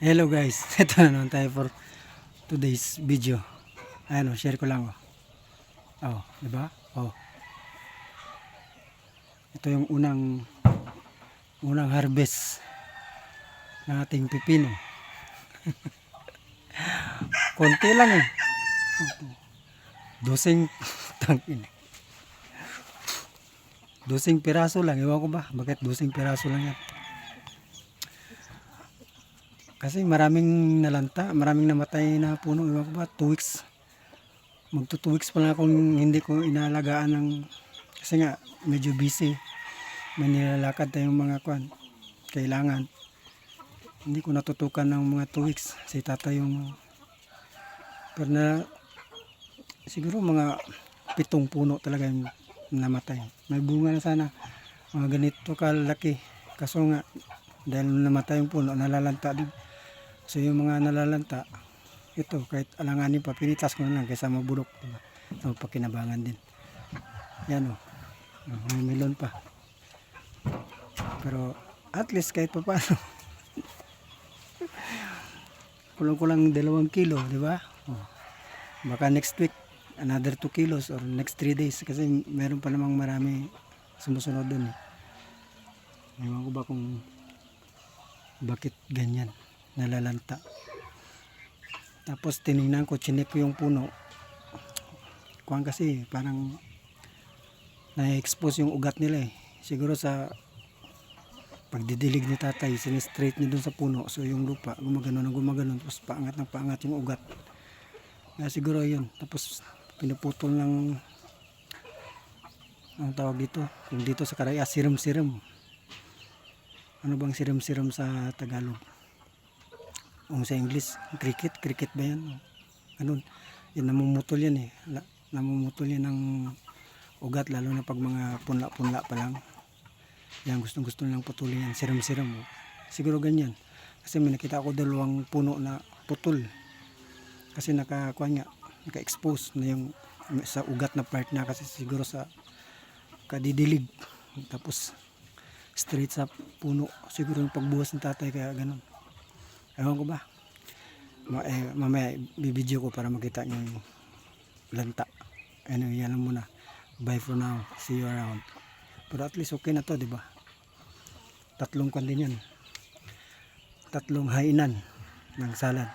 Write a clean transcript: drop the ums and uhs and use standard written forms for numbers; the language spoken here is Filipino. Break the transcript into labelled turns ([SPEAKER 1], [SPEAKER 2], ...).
[SPEAKER 1] Hello guys, ito na naman tayo for today's video. Ayan o, share ko lang o. Oh, diba? Oh. Ito yung unang harvest ng ating pipino. Konti lang eh. Dosing tangin. Dosing piraso lang, ewan ko ba? Bakit dosing piraso lang yan? Kasi maraming nalanta, maraming namatay na puno, ewan ko ba? 2 weeks. Magto 2 weeks pa lang akong hindi ko inaalagaan ng, kasi nga medyo busy. May nilalakad tayong mga kailangan. Hindi ko natutukan ng mga 2 weeks. Si tata yung, pero na, siguro mga 7 puno talaga yung namatay. May bunga na sana, mga ganito kalaki. Kaso nga, dahil namatay yung puno, nalalanta din. So yung mga nalalanta, ito kahit alanganin pa, pinitas ko na lang kaysa mabulok, diba? So pakinabangan din. Yan o, may melon pa. Pero at least kahit pa paano, kulang-kulang 2 kilo, diba? Baka next week, another 2 kilos or next 3 days. Kasi meron pa namang marami sumusunod dun eh. Ewan ko ba kung bakit ganyan, nalalanta. Tapos tinignan ko, chinek ko yung puno. Kuwan kasi parang na-expose yung ugat nila eh. Siguro sa pagdidilig ni tatay, sinistraight niya dun sa puno. So yung lupa, gumagano ng gumagano. Tapos paangat ng paangat yung ugat. Kaya siguro yun. Tapos pinuputol ng, ang tawag dito, kung dito sa Karaya, sirum-sirum. Ano bang sirum-sirum sa Tagalog? Kung sa English, cricket ba yan? Ganun. Yan, namumutol yan eh. Namumutol yan ng ugat, lalo na pag mga punla-punla pa lang. Yan, gustong-gusto nilang putulin yan, sirum-sirum. Siguro ganyan. Kasi may nakita ako 2 puno na putol. Kasi naka-expose na yung sa ugat na part na, kasi siguro sa kadidilig. Tapos straight sa puno. Siguro yung pagbuhos ng tatay, kaya ganun. Ewan ko ba? Mamaya bibidyo ko para makita nyo yung lanta. Anyway, yan lang muna. Bye for now. See you around. Pero at least okay na to, diba? 3 kan din yan. 3 hainan ng salad.